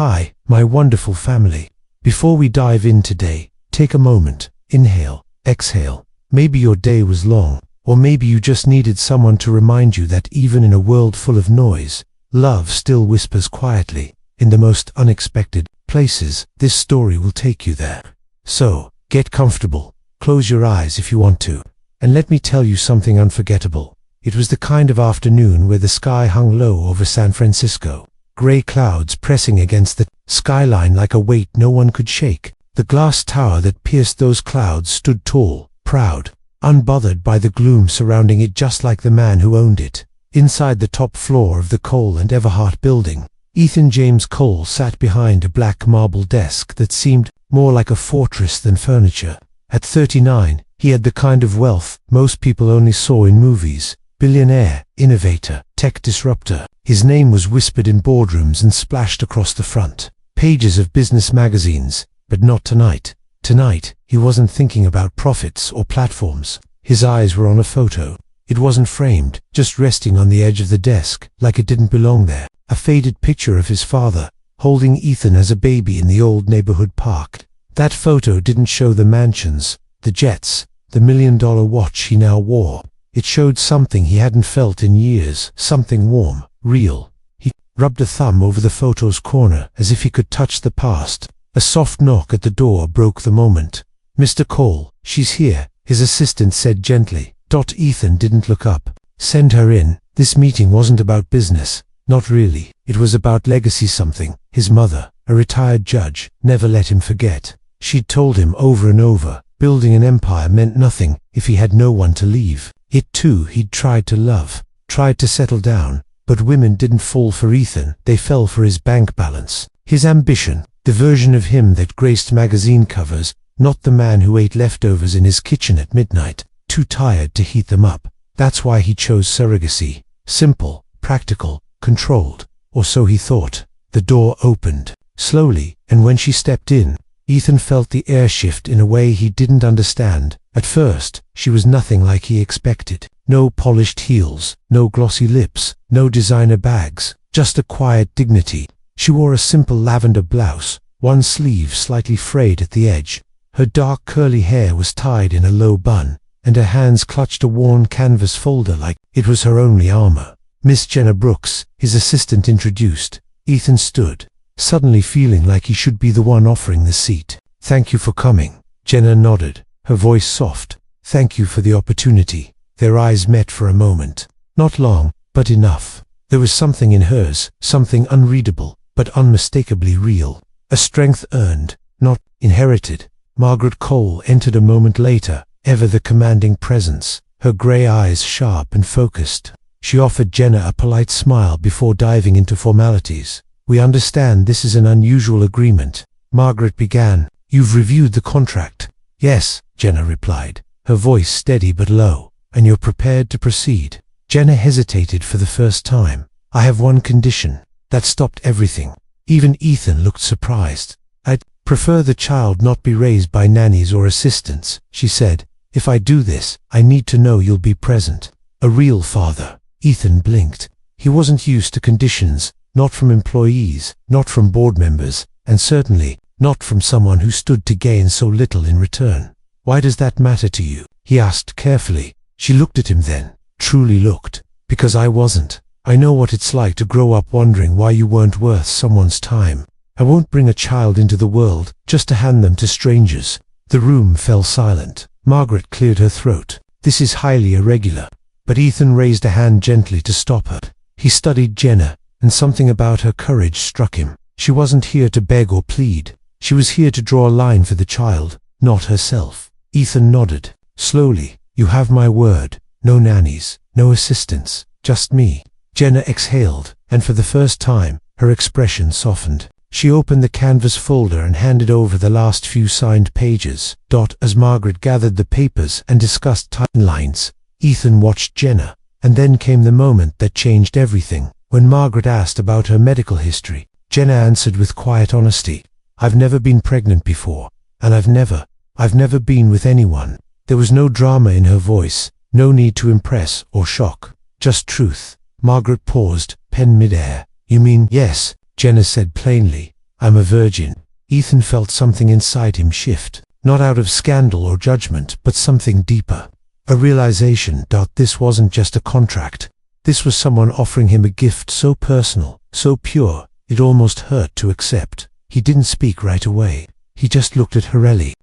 Hi, my wonderful family. Before we dive in today, take a moment, inhale, exhale. Maybe your day was long, or maybe you just needed someone to remind you that even in a world full of noise, love still whispers quietly, in the most unexpected places. This story will take you there. So, get comfortable, close your eyes if you want to, and let me tell you something unforgettable. It was the kind of afternoon where the sky hung low over San Francisco, gray clouds pressing against the skyline like a weight no one could shake. The glass tower that pierced those clouds stood tall, proud, unbothered by the gloom surrounding it, just like the man who owned it. Inside the top floor of the Cole and Everhart building, Ethan James Cole sat behind a black marble desk that seemed more like a fortress than furniture. At 39, he had the kind of wealth most people only saw in movies. Billionaire, innovator, tech disruptor. His name was whispered in boardrooms and splashed across the front pages of business magazines. But not tonight. Tonight, he wasn't thinking about profits or platforms. His eyes were on a photo. It wasn't framed, just resting on the edge of the desk, like it didn't belong there. A faded picture of his father, holding Ethan as a baby in the old neighborhood park. That photo didn't show the mansions, the jets, the $1 million watch he now wore. It showed something he hadn't felt in years, something warm, real. He rubbed a thumb over the photo's corner as if he could touch the past. A soft knock at the door broke the moment. "Mr. Cole, she's here," his assistant said gently. Ethan didn't look up. "Send her in." This meeting wasn't about business. Not really. It was about legacy. Something his mother, a retired judge, never let him forget. She'd told him over and over, building an empire meant nothing if he had no one to leave it to. He'd tried to love, tried to settle down, but women didn't fall for Ethan. They fell for his bank balance, his ambition, the version of him that graced magazine covers, not the man who ate leftovers in his kitchen at midnight, too tired to heat them up. That's why he chose surrogacy. Simple, practical, controlled, or so he thought. The door opened, slowly, and when she stepped in, Ethan felt the air shift in a way he didn't understand. At first, she was nothing like he expected. No polished heels, no glossy lips, no designer bags, just a quiet dignity. She wore a simple lavender blouse, one sleeve slightly frayed at the edge. Her dark curly hair was tied in a low bun, and her hands clutched a worn canvas folder like it was her only armor. "Miss Jenna Brooks," his assistant introduced. Ethan stood, suddenly feeling like he should be the one offering the seat. "Thank you for coming." Jenna nodded, her voice soft. "Thank you for the opportunity." Their eyes met for a moment. Not long, but enough. There was something in hers, something unreadable, but unmistakably real. A strength earned, not inherited. Margaret Cole entered a moment later, ever the commanding presence, her gray eyes sharp and focused. She offered Jenna a polite smile before diving into formalities. "We understand this is an unusual agreement," Margaret began. "You've reviewed the contract?" "Yes," Jenna replied, her voice steady but low. "And you're prepared to proceed?" Jenna hesitated for the first time. "I have one condition." That stopped everything. Even Ethan looked surprised. "I'd prefer the child not be raised by nannies or assistants," she said. "If I do this, I need to know you'll be present. A real father." Ethan blinked. He wasn't used to conditions, not from employees, not from board members, and certainly not from someone who stood to gain so little in return. "Why does that matter to you?" he asked carefully. She looked at him then, truly looked. "Because I wasn't. I know what it's like to grow up wondering why you weren't worth someone's time. I won't bring a child into the world just to hand them to strangers." The room fell silent. Margaret cleared her throat. "This is highly irregular." But Ethan raised a hand gently to stop her. He studied Jenna, and something about her courage struck him. She wasn't here to beg or plead. She was here to draw a line for the child, not herself. Ethan nodded. Slowly. "You have my word. No nannies, no assistants, just me." Jenna exhaled, and for the first time, her expression softened. She opened the canvas folder and handed over the last few signed pages. As Margaret gathered the papers and discussed timelines, Ethan watched Jenna, and then came the moment that changed everything. When Margaret asked about her medical history, Jenna answered with quiet honesty. "I've never been pregnant before, and I've never been with anyone." There was no drama in her voice, no need to impress or shock, just truth. Margaret paused, pen midair. "You mean?" "Yes," Jenna said plainly. I'm a virgin. Ethan felt something inside him shift, not out of scandal or judgment, but something deeper. A realization that this wasn't just a contract. This was someone offering him a gift so personal, so pure, it almost hurt to accept. He didn't speak right away. He just looked at Horelli,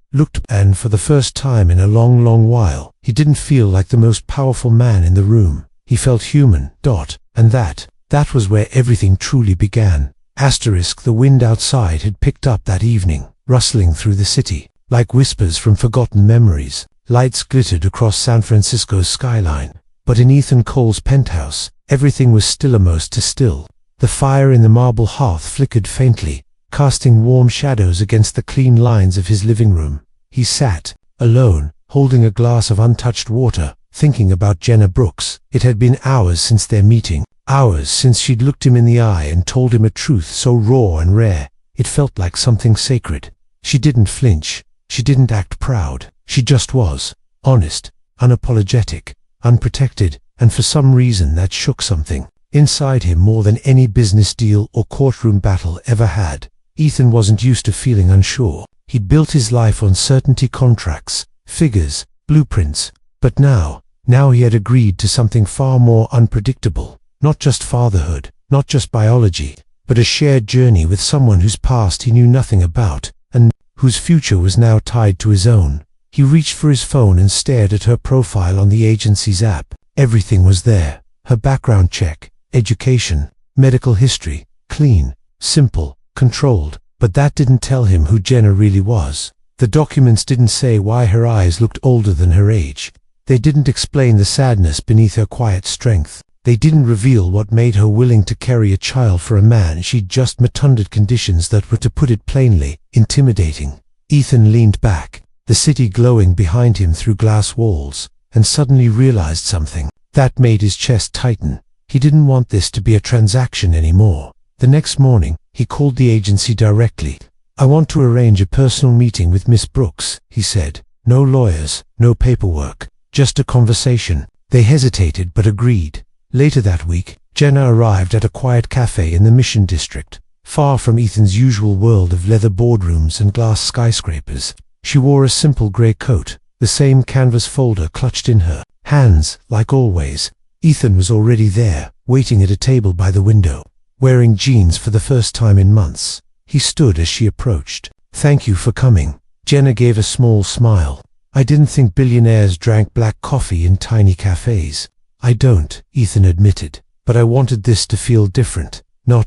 and for the first time in a long, long while, he didn't feel like the most powerful man in the room. He felt human, and that was where everything truly began. The wind outside had picked up that evening, rustling through the city, like whispers from forgotten memories. Lights glittered across San Francisco's skyline, but in Ethan Cole's penthouse, everything was almost still. The fire in the marble hearth flickered faintly, casting warm shadows against the clean lines of his living room. He sat, alone, holding a glass of untouched water, thinking about Jenna Brooks. It had been hours since their meeting, hours since she'd looked him in the eye and told him a truth so raw and rare, it felt like something sacred. She didn't flinch, she didn't act proud, she just was, honest, unapologetic, unprotected, and for some reason that shook something inside him more than any business deal or courtroom battle ever had. Ethan wasn't used to feeling unsure. He'd built his life on certainty, contracts, figures, blueprints, but now he had agreed to something far more unpredictable. Not just fatherhood, not just biology, but a shared journey with someone whose past he knew nothing about, and whose future was now tied to his own. He reached for his phone and stared at her profile on the agency's app. Everything was there. Her background check, education, medical history, clean, simple, controlled, but that didn't tell him who Jenna really was. The documents didn't say why her eyes looked older than her age. They didn't explain the sadness beneath her quiet strength. They didn't reveal what made her willing to carry a child for a man she'd just met under conditions that were, to put it plainly, intimidating. Ethan leaned back, the city glowing behind him through glass walls, and suddenly realized something. That made his chest tighten. He didn't want this to be a transaction anymore. The next morning, he called the agency directly. I want to arrange a personal meeting with Miss Brooks, he said. No lawyers, no paperwork, just a conversation. They hesitated but agreed. Later that week, Jenna arrived at a quiet cafe in the Mission District, far from Ethan's usual world of leather boardrooms and glass skyscrapers. She wore a simple grey coat, the same canvas folder clutched in her hands, like always. Ethan was already there, waiting at a table by the window, wearing jeans for the first time in months. He stood as she approached. Thank you for coming. Jenna gave a small smile. I didn't think billionaires drank black coffee in tiny cafes. I don't, Ethan admitted, but I wanted this to feel different, not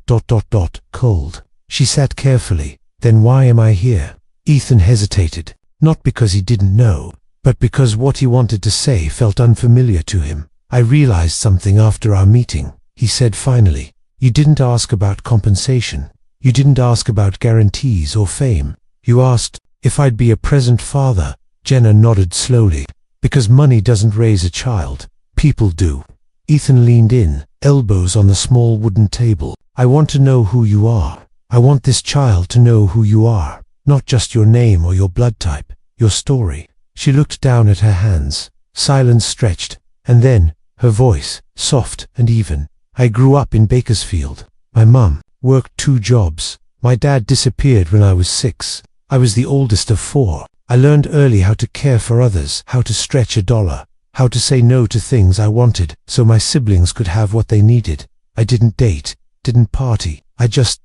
cold. She sat carefully. Then why am I here? Ethan hesitated, not because he didn't know, but because what he wanted to say felt unfamiliar to him. I realized something after our meeting, he said finally. You didn't ask about compensation. You didn't ask about guarantees or fame. You asked if I'd be a present father. Jenna nodded slowly. Because money doesn't raise a child. People do. Ethan leaned in, elbows on the small wooden table. I want to know who you are. I want this child to know who you are. Not just your name or your blood type, your story. She looked down at her hands. Silence stretched, and then, her voice, soft and even. I grew up in Bakersfield. My mum worked 2 jobs. My dad disappeared when I was 6. I was the oldest of 4. I learned early how to care for others, how to stretch a dollar, how to say no to things I wanted so my siblings could have what they needed. I didn't date, didn't party. I just ...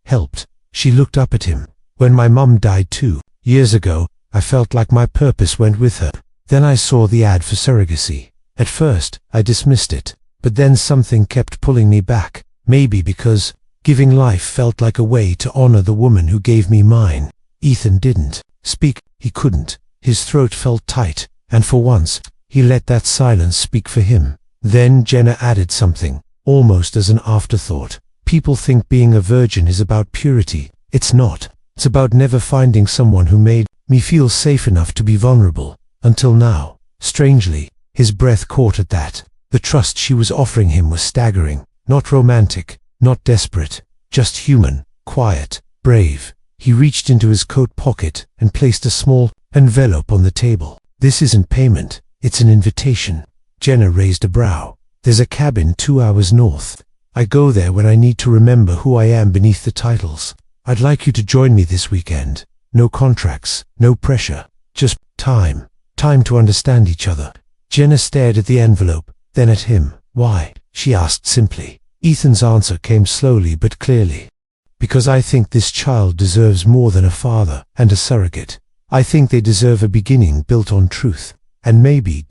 helped. She looked up at him. When my mum died 2 years ago, I felt like my purpose went with her. Then I saw the ad for surrogacy. At first, I dismissed it, but then something kept pulling me back. Maybe because giving life felt like a way to honor the woman who gave me mine. Ethan didn't speak. He couldn't. His throat felt tight, and for once, he let that silence speak for him. Then Jenna added something, almost as an afterthought. People think being a virgin is about purity. It's not. It's about never finding someone who made me feel safe enough to be vulnerable. Until now. Strangely, his breath caught at that. The trust she was offering him was staggering. Not romantic, not desperate, just human, quiet, brave. He reached into his coat pocket and placed a small envelope on the table. This isn't payment, it's an invitation. Jenna raised a brow. There's a cabin 2 hours north. I go there when I need to remember who I am beneath the titles. I'd like you to join me this weekend. No contracts, no pressure, just time. Time to understand each other. Jenna stared at the envelope, then at him. Why? She asked simply. Ethan's answer came slowly but clearly. Because I think this child deserves more than a father and a surrogate. I think they deserve a beginning built on truth. And maybe,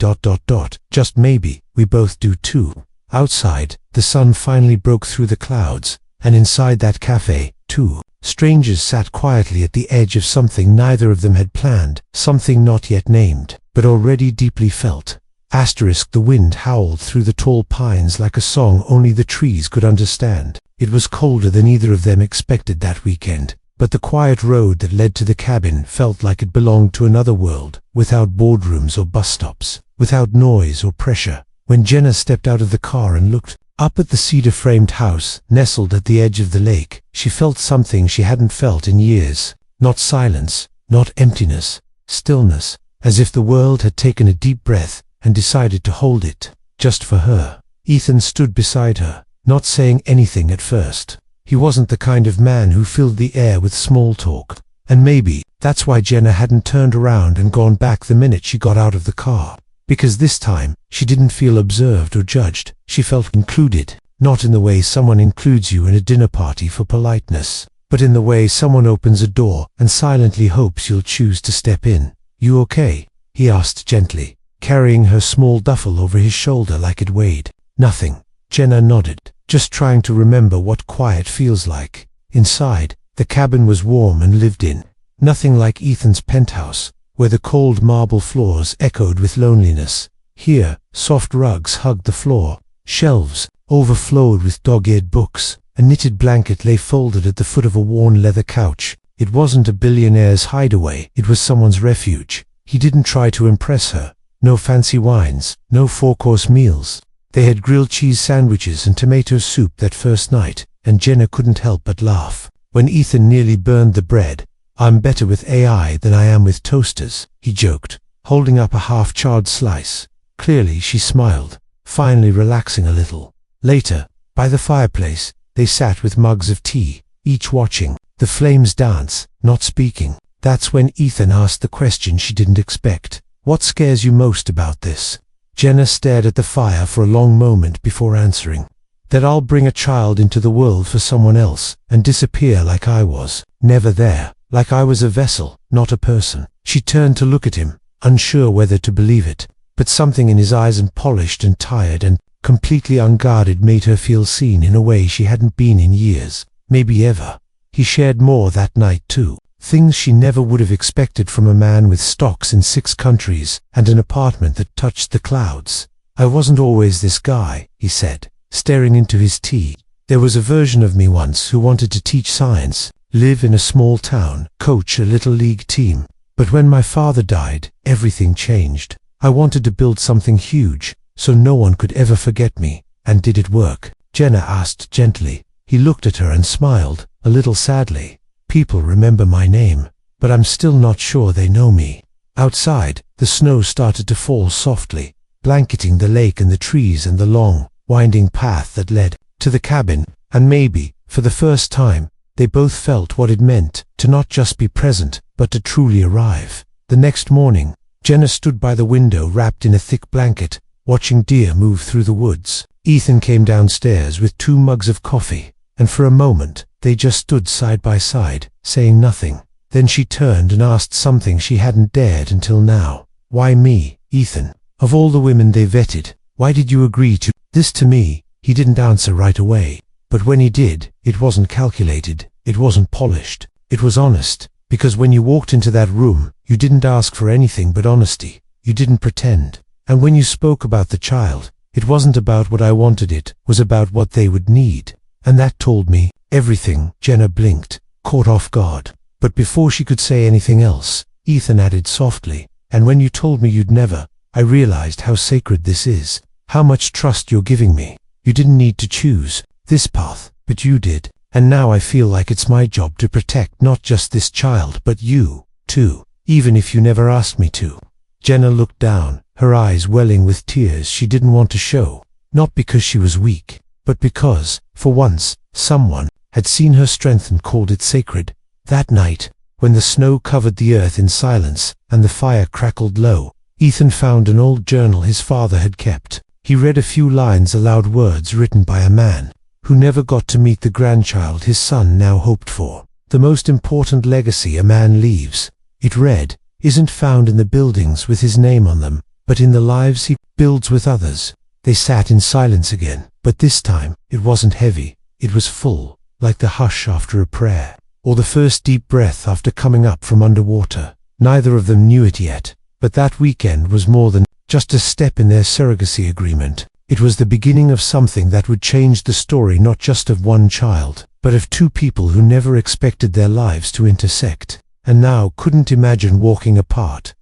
just maybe, we both do too. Outside, the sun finally broke through the clouds, and inside that cafe, two strangers sat quietly at the edge of something neither of them had planned, something not yet named, but already deeply felt. The wind howled through the tall pines like a song only the trees could understand. It was colder than either of them expected that weekend, but the quiet road that led to the cabin felt like it belonged to another world, without boardrooms or bus stops, without noise or pressure. When Jenna stepped out of the car and looked up at the cedar-framed house, nestled at the edge of the lake, she felt something she hadn't felt in years. Not silence, not emptiness, stillness, as if the world had taken a deep breath and decided to hold it, just for her. Ethan stood beside her, not saying anything at first. He wasn't the kind of man who filled the air with small talk, and maybe that's why Jenna hadn't turned around and gone back the minute she got out of the car. Because this time, she didn't feel observed or judged. She felt included, not in the way someone includes you in a dinner party for politeness, but in the way someone opens a door and silently hopes you'll choose to step in. You okay? He asked gently, carrying her small duffel over his shoulder like it weighed. Nothing. Jenna nodded, just trying to remember what quiet feels like. Inside, the cabin was warm and lived in. Nothing like Ethan's penthouse, where the cold marble floors echoed with loneliness. Here, soft rugs hugged the floor, shelves overflowed with dog-eared books, a knitted blanket lay folded at the foot of a worn leather couch. It wasn't a billionaire's hideaway, it was someone's refuge. He didn't try to impress her. No fancy wines, no four-course meals. They had grilled cheese sandwiches and tomato soup that first night, and Jenna couldn't help but laugh. When Ethan nearly burned the bread, "I'm better with AI than I am with toasters," he joked, holding up a half-charred slice. Clearly she smiled, finally relaxing a little. Later, by the fireplace, they sat with mugs of tea, each watching the flames dance, not speaking. That's when Ethan asked the question she didn't expect. "What scares you most about this?" Jenna stared at the fire for a long moment before answering. "That I'll bring a child into the world for someone else and disappear like I was, never there, like I was a vessel, not a person." She turned to look at him, unsure whether to believe it, but something in his eyes, unpolished and tired and completely unguarded, made her feel seen in a way she hadn't been in years, maybe ever. He shared more that night too. Things she never would have expected from a man with stocks in 6 countries and an apartment that touched the clouds. "I wasn't always this guy," he said, staring into his tea. "There was a version of me once who wanted to teach science, live in a small town, coach a little league team. But when my father died, everything changed. I wanted to build something huge, so no one could ever forget me. And did it work?" Jenna asked gently. He looked at her and smiled, a little sadly. "People remember my name, but I'm still not sure they know me." Outside, the snow started to fall softly, blanketing the lake and the trees and the long, winding path that led to the cabin, and maybe, for the first time, they both felt what it meant to not just be present, but to truly arrive. The next morning, Jenna stood by the window wrapped in a thick blanket, watching deer move through the woods. Ethan came downstairs with 2 mugs of coffee, and for a moment, they just stood side by side, saying nothing. Then she turned and asked something she hadn't dared until now. "Why me, Ethan? Of all the women they vetted, why did you agree to this to me?" He didn't answer right away, but when he did, it wasn't calculated, it wasn't polished, it was honest. Because when you walked into that room, you didn't ask for anything but honesty. You didn't pretend. And when you spoke about the child, it wasn't about what I wanted, it was about what they would need. And that told me everything. Jenna blinked, caught off guard. But before she could say anything else, Ethan added softly, "And when you told me you'd never, I realized how sacred this is, how much trust you're giving me. You didn't need to choose this path, but you did. And now I feel like it's my job to protect not just this child but you, too, even if you never asked me to." Jenna looked down, her eyes welling with tears she didn't want to show, not because she was weak, but because, for once, someone had seen her strength and called it sacred. That night, when the snow covered the earth in silence and the fire crackled low, Ethan found an old journal his father had kept. He read a few lines aloud, words written by a man who never got to meet the grandchild his son now hoped for. The most important legacy a man leaves, it read, isn't found in the buildings with his name on them, but in the lives he builds with others. They sat in silence again, but this time it wasn't heavy. It was full, like the hush after a prayer, or the first deep breath after coming up from underwater. Neither of them knew it yet, but that weekend was more than just a step in their surrogacy agreement. It was the beginning of something that would change the story not just of one child, but of two people who never expected their lives to intersect, and now couldn't imagine walking apart.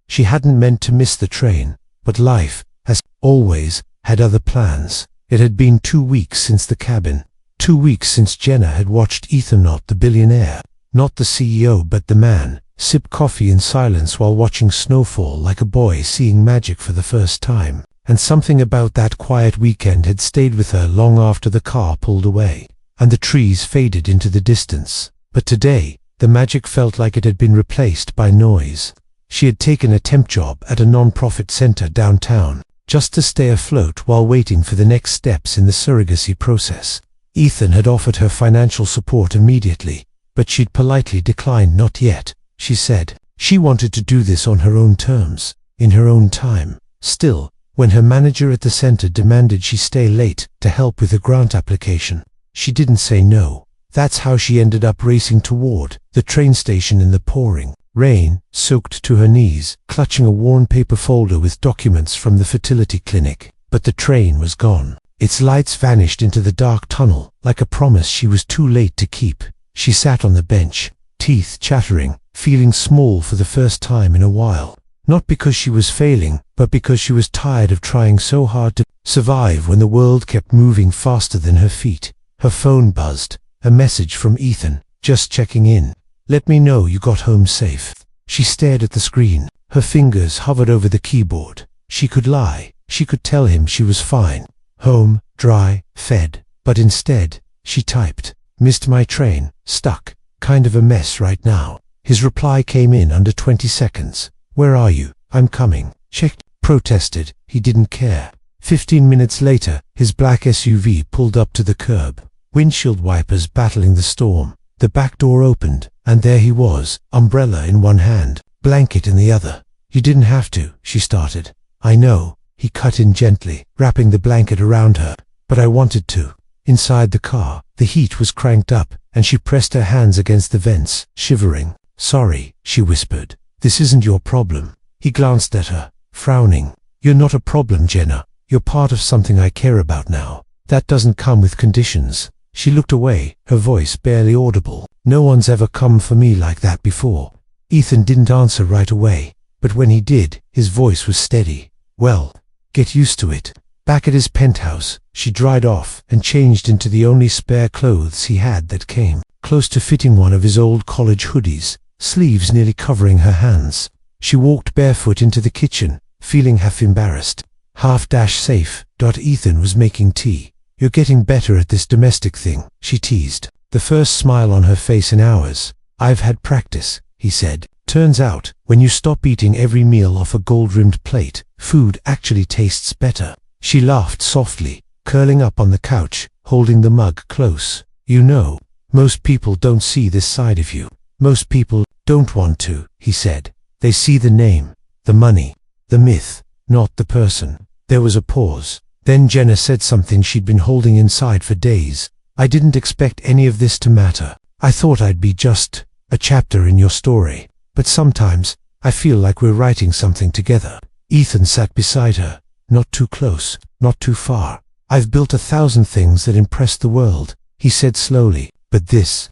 She hadn't meant to miss the train, but life, as always, had other plans. It had been 2 weeks since the cabin. 2 weeks since Jenna had watched Ethan, not the billionaire, not the CEO, but the man, sip coffee in silence while watching snowfall like a boy seeing magic for the first time. And something about that quiet weekend had stayed with her long after the car pulled away, and the trees faded into the distance. But today, the magic felt like it had been replaced by noise. She had taken a temp job at a non-profit center downtown, just to stay afloat while waiting for the next steps in the surrogacy process. Ethan had offered her financial support immediately, but she'd politely declined. Not yet, she said. She wanted to do this on her own terms, in her own time. Still, when her manager at the center demanded she stay late to help with a grant application, she didn't say no. That's how she ended up racing toward the train station in the pouring rain, soaked to her knees, clutching a worn paper folder with documents from the fertility clinic. But the train was gone. Its lights vanished into the dark tunnel, like a promise she was too late to keep. She sat on the bench, teeth chattering, feeling small for the first time in a while. Not because she was failing, but because she was tired of trying so hard to survive when the world kept moving faster than her feet. Her phone buzzed, a message from Ethan, just checking in. Let me know you got home safe. She stared at the screen. Her fingers hovered over the keyboard. She could lie. She could tell him she was fine. Home, dry, fed. But instead, she typed, missed my train, stuck, kind of a mess right now. His reply came in under 20 seconds. Where are you? I'm coming. Checked, protested. He didn't care. 15 minutes later, his black SUV pulled up to the curb. Windshield wipers battling the storm. The back door opened, and there he was, umbrella in one hand, blanket in the other. You didn't have to, she started. I know, he cut in gently, wrapping the blanket around her. But I wanted to. Inside the car, the heat was cranked up, and she pressed her hands against the vents, shivering. Sorry, she whispered. This isn't your problem. He glanced at her, frowning. You're not a problem, Jenna. You're part of something I care about now. That doesn't come with conditions. She looked away, her voice barely audible. No one's ever come for me like that before. Ethan didn't answer right away, but when he did, his voice was steady. Well, get used to it. Back at his penthouse, she dried off and changed into the only spare clothes he had that came close to fitting one of his old college hoodies, sleeves nearly covering her hands. She walked barefoot into the kitchen, feeling half embarrassed, half safe. Ethan was making tea. You're getting better at this domestic thing, she teased, the first smile on her face in hours. I've had practice, he said. Turns out, when you stop eating every meal off a gold-rimmed plate, food actually tastes better. She laughed softly, curling up on the couch, holding the mug close. You know, most people don't see this side of you. Most people don't want to, he said. They see the name, the money, the myth, not the person. There was a pause. Then Jenna said something she'd been holding inside for days. I didn't expect any of this to matter. I thought I'd be just a chapter in your story. But sometimes, I feel like we're writing something together. Ethan sat beside her, not too close, not too far. I've built 1,000 things that impress the world, he said slowly, but this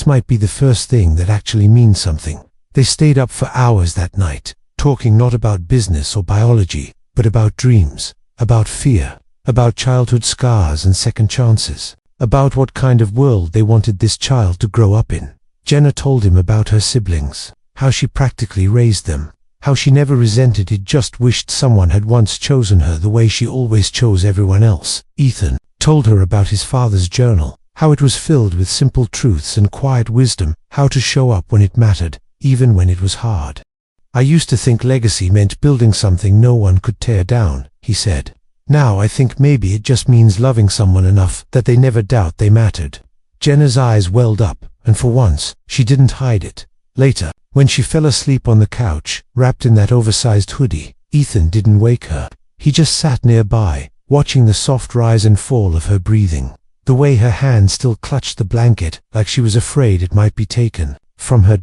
might be the first thing that actually means something. They stayed up for hours that night, talking not about business or biology, but about dreams, about fear, about childhood scars and second chances, about what kind of world they wanted this child to grow up in. Jenna told him about her siblings, how she practically raised them, how she never resented it, just wished someone had once chosen her the way she always chose everyone else. Ethan told her about his father's journal, how it was filled with simple truths and quiet wisdom, how to show up when it mattered, even when it was hard. "I used to think legacy meant building something no one could tear down," he said. "Now I think maybe it just means loving someone enough that they never doubt they mattered." Jenna's eyes welled up, and for once, she didn't hide it. Later, when she fell asleep on the couch, wrapped in that oversized hoodie, Ethan didn't wake her. He just sat nearby, watching the soft rise and fall of her breathing. The way her hand still clutched the blanket, like she was afraid it might be taken from her.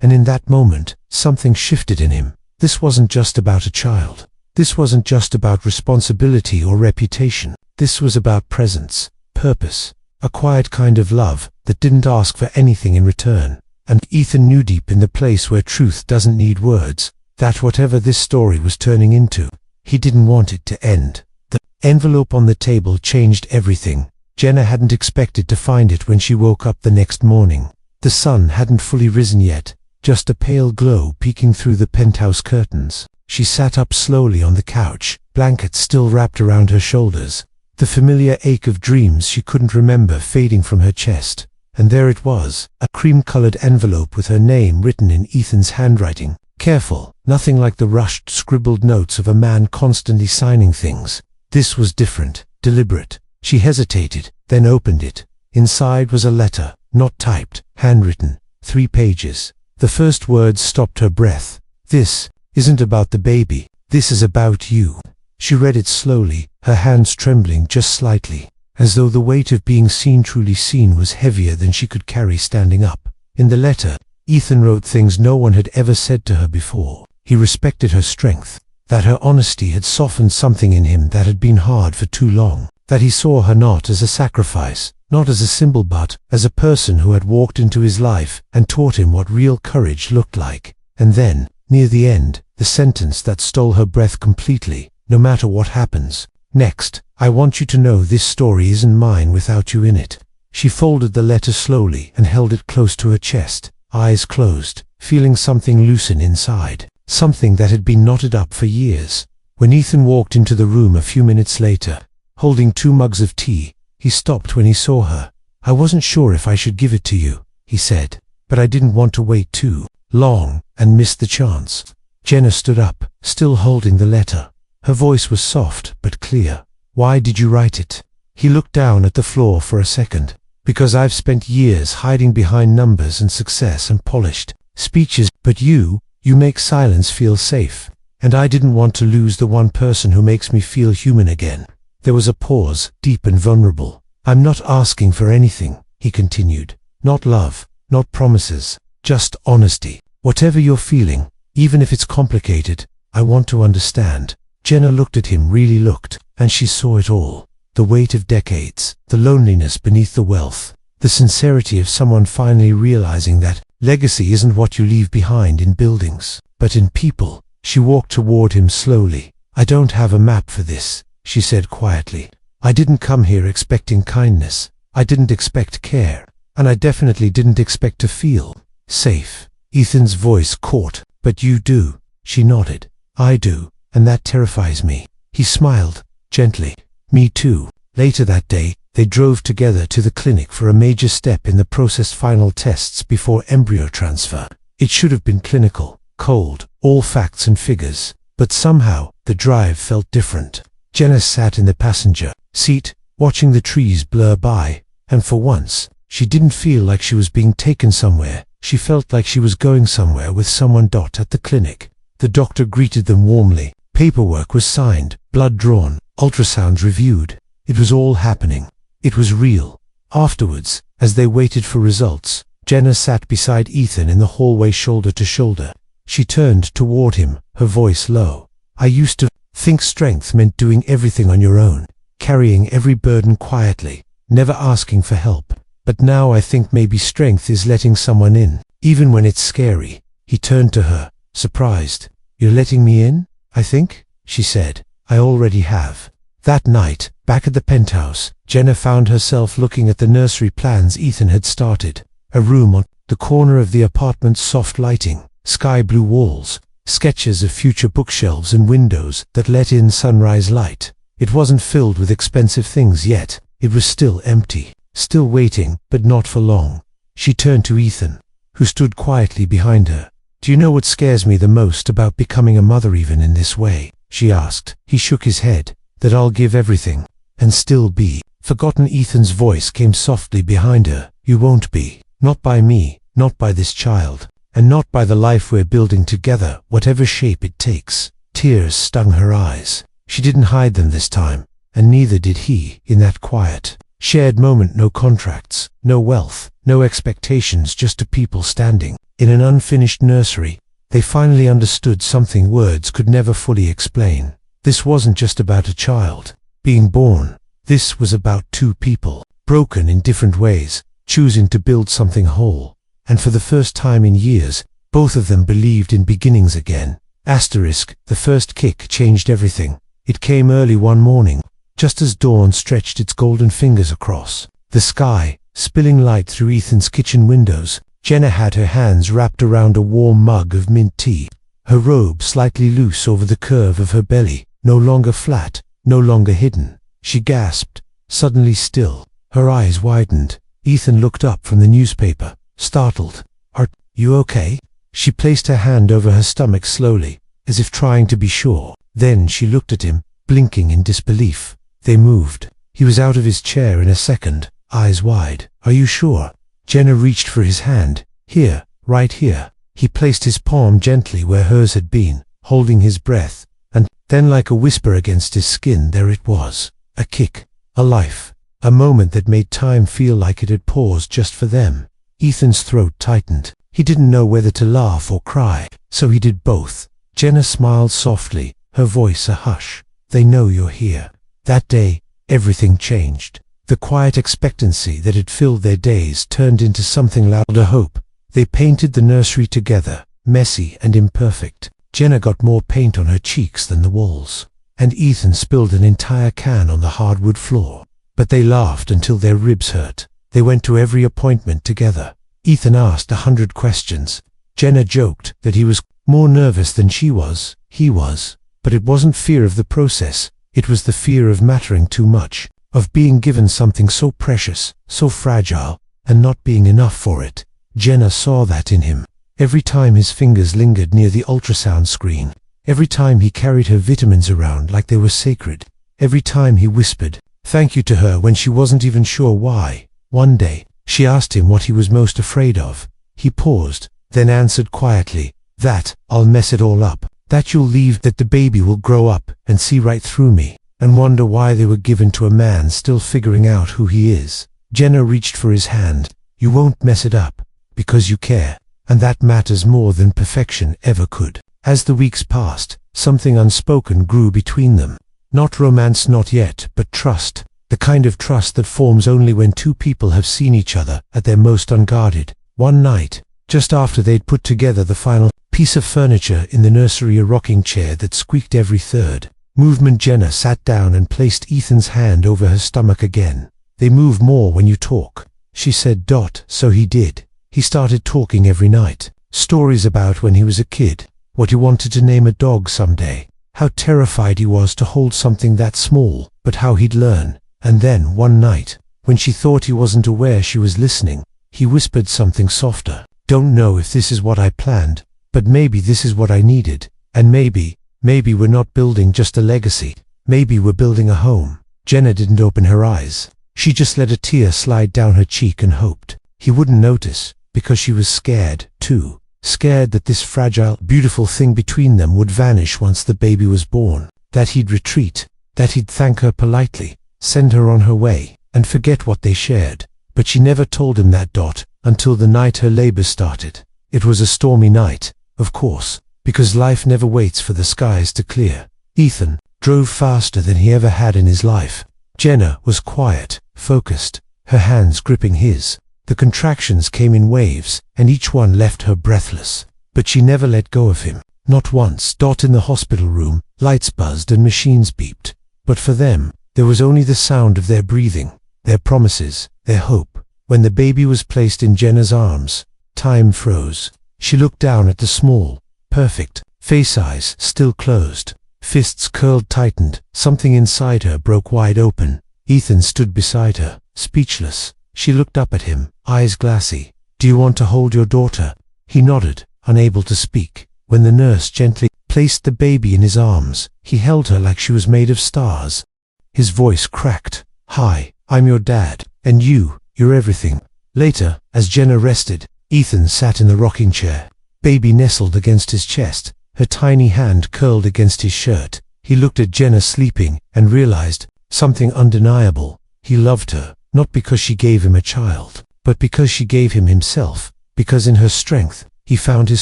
And in that moment, something shifted in him. This wasn't just about a child. This wasn't just about responsibility or reputation. This was about presence, purpose, a quiet kind of love that didn't ask for anything in return. And Ethan knew deep in the place where truth doesn't need words, that whatever this story was turning into, he didn't want it to end. The envelope on the table changed everything. Jenna hadn't expected to find it when she woke up the next morning. The sun hadn't fully risen yet, just a pale glow peeking through the penthouse curtains. She sat up slowly on the couch, blankets still wrapped around her shoulders, the familiar ache of dreams she couldn't remember fading from her chest. And there it was, a cream-colored envelope with her name written in Ethan's handwriting. Careful, nothing like the rushed, scribbled notes of a man constantly signing things. This was different, deliberate. She hesitated, then opened it. Inside was a letter, not typed, handwritten, 3 pages. The first words stopped her breath. "This isn't about the baby. This is about you." She read it slowly, her hands trembling just slightly, as though the weight of being seen, truly seen, was heavier than she could carry standing up. In the letter, Ethan wrote things no one had ever said to her before. He respected her strength, that her honesty had softened something in him that had been hard for too long, that he saw her not as a sacrifice, not as a symbol, but as a person who had walked into his life and taught him what real courage looked like. And then, near the end, the sentence that stole her breath completely: "No matter what happens next, I want you to know this story isn't mine without you in it." She folded the letter slowly and held it close to her chest, eyes closed, feeling something loosen inside, something that had been knotted up for years. When Ethan walked into the room a few minutes later, holding 2 mugs of tea, he stopped when he saw her. "I wasn't sure if I should give it to you," he said, "but I didn't want to wait too long and miss the chance." Jenna stood up, still holding the letter. Her voice was soft but clear. "Why did you write it?" He looked down at the floor for a second. "Because I've spent years hiding behind numbers and success and polished speeches, but you make silence feel safe. And I didn't want to lose the one person who makes me feel human again." There was a pause, deep and vulnerable. "I'm not asking for anything," he continued. "Not love, not promises, just honesty. Whatever you're feeling, even if it's complicated, I want to understand." Jenna looked at him, really looked, and she saw it all. The weight of decades, the loneliness beneath the wealth, the sincerity of someone finally realizing that legacy isn't what you leave behind in buildings, but in people. She walked toward him slowly. "I don't have a map for this," she said quietly. "I didn't come here expecting kindness. I didn't expect care. And I definitely didn't expect to feel safe." Ethan's voice caught. "But you do." She nodded. "I do, and that terrifies me." He smiled, gently. "Me too." Later that day, they drove together to the clinic for a major step in the process: final tests before embryo transfer. It should have been clinical, cold, all facts and figures. But somehow, the drive felt different. Jenna sat in the passenger seat, watching the trees blur by, and for once, she didn't feel like she was being taken somewhere. She felt like she was going somewhere with someone. At the clinic, the doctor greeted them warmly. Paperwork was signed, blood drawn, ultrasounds reviewed. It was all happening. It was real. Afterwards, as they waited for results, Jenna sat beside Ethan in the hallway, shoulder to shoulder. She turned toward him, her voice low. "I used to think strength meant doing everything on your own, carrying every burden quietly, never asking for help. But now I think maybe strength is letting someone in, even when it's scary." He turned to her, surprised. "You're letting me in, I think?" she said. "I already have." That night, back at the penthouse, Jenna found herself looking at the nursery plans Ethan had started. A room on the corner of the apartment, soft lighting, sky blue walls, sketches of future bookshelves and windows that let in sunrise light. It wasn't filled with expensive things yet. It was still empty. still waiting, but not for long. She turned to Ethan, who stood quietly behind her. "Do you know what scares me the most about becoming a mother even in this way?" she asked. He shook his head. "That I'll give everything, and still be forgotten." Ethan's voice came softly behind her. "You won't be. Not by me, not by this child, and not by the life we're building together, whatever shape it takes." Tears stung her eyes. She didn't hide them this time, and neither did he. In that quiet, shared moment, no contracts, no wealth, no expectations, just two people standing in an unfinished nursery. They finally understood something words could never fully explain. This wasn't just about a child being born. This was about two people, broken in different ways, choosing to build something whole. And for the first time in years, both of them believed in beginnings again. The first kick changed everything. It came early one morning, just as dawn stretched its golden fingers across the sky, spilling light through Ethan's kitchen windows. Jenna had her hands wrapped around a warm mug of mint tea, her robe slightly loose over the curve of her belly, no longer flat, no longer hidden. She gasped, suddenly still. Her eyes widened. Ethan looked up from the newspaper, startled. "Are you okay?" She placed her hand over her stomach slowly, as if trying to be sure. Then she looked at him, blinking in disbelief. They moved. He was out of his chair in a second, eyes wide. "Are you sure?" Jenna reached for his hand. "Here, right here." He placed his palm gently where hers had been, holding his breath, and then like a whisper against his skin there it was. A kick, a life, a moment that made time feel like it had paused just for them. Ethan's throat tightened. He didn't know whether to laugh or cry, so he did both. Jenna smiled softly, her voice a hush. "They know you're here." That day, everything changed. The quiet expectancy that had filled their days turned into something louder, hope. They painted the nursery together, messy and imperfect. Jenna got more paint on her cheeks than the walls, and Ethan spilled an entire can on the hardwood floor. But they laughed until their ribs hurt. They went to every appointment together. Ethan asked 100 questions. Jenna joked that he was more nervous than she was. He was. But it wasn't fear of the process. It was the fear of mattering too much, of being given something so precious, so fragile, and not being enough for it. Jenna saw that in him. Every time his fingers lingered near the ultrasound screen, every time he carried her vitamins around like they were sacred, every time he whispered thank you to her when she wasn't even sure why. One day, she asked him what he was most afraid of. He paused, then answered quietly, "That I'll mess it all up. That you'll leave, that the baby will grow up and see right through me, and wonder why they were given to a man still figuring out who he is." Jenna reached for his hand. "You won't mess it up, because you care, and that matters more than perfection ever could." As the weeks passed, something unspoken grew between them. Not romance, not yet, but trust. The kind of trust that forms only when two people have seen each other at their most unguarded. One night, just after they'd put together the final piece of furniture in the nursery, a rocking chair that squeaked every third movement, Jenna sat down and placed Ethan's hand over her stomach again. "They move more when you talk," she said. So he did. He started talking every night. Stories about when he was a kid, what he wanted to name a dog someday, how terrified he was to hold something that small, but how he'd learn. And then, one night, when she thought he wasn't aware she was listening, he whispered something softer. "Don't know if this is what I planned, but maybe this is what I needed. And maybe we're not building just a legacy. Maybe we're building a home." Jenna didn't open her eyes. She just let a tear slide down her cheek and hoped he wouldn't notice, because she was scared, too. Scared that this fragile, beautiful thing between them would vanish once the baby was born. That he'd retreat, that he'd thank her politely, send her on her way, and forget what they shared. But she never told him that, until the night her labor started. It was a stormy night, of course, because life never waits for the skies to clear. Ethan drove faster than he ever had in his life. Jenna was quiet, focused, her hands gripping his. The contractions came in waves, and each one left her breathless. But she never let go of him. Not once. In the hospital room, lights buzzed and machines beeped. But for them, there was only the sound of their breathing, their promises, their hope. When the baby was placed in Jenna's arms, time froze. She looked down at the small, perfect face, eyes still closed, fists curled, tightened. Something inside her broke wide open. Ethan stood beside her, speechless. She looked up at him, eyes glassy. "Do you want to hold your daughter?" He nodded, unable to speak. When the nurse gently placed the baby in his arms, he held her like she was made of stars. His voice cracked. "Hi, I'm your dad, and you're everything." Later, as Jenna rested, Ethan sat in the rocking chair. Baby nestled against his chest, her tiny hand curled against his shirt. He looked at Jenna sleeping and realized something undeniable. He loved her, not because she gave him a child, but because she gave him himself. Because in her strength, he found his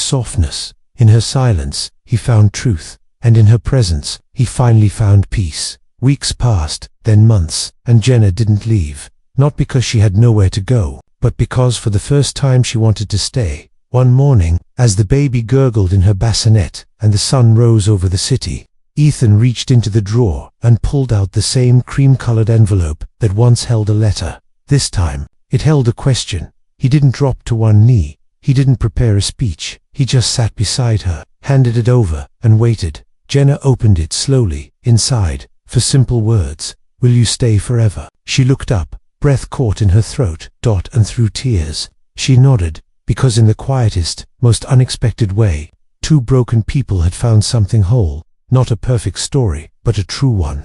softness. In her silence, he found truth. And in her presence, he finally found peace. Weeks passed, then months, and Jenna didn't leave. Not because she had nowhere to go, but because for the first time she wanted to stay. One morning, as the baby gurgled in her bassinet and the sun rose over the city, Ethan reached into the drawer and pulled out the same cream-colored envelope that once held a letter. This time, it held a question. He didn't drop to one knee. He didn't prepare a speech. He just sat beside her, handed it over, and waited. Jenna opened it slowly, inside, for simple words. "Will you stay forever?" She looked up, breath caught in her throat, and through tears. She nodded, because in the quietest, most unexpected way, two broken people had found something whole. Not a perfect story, but a true one.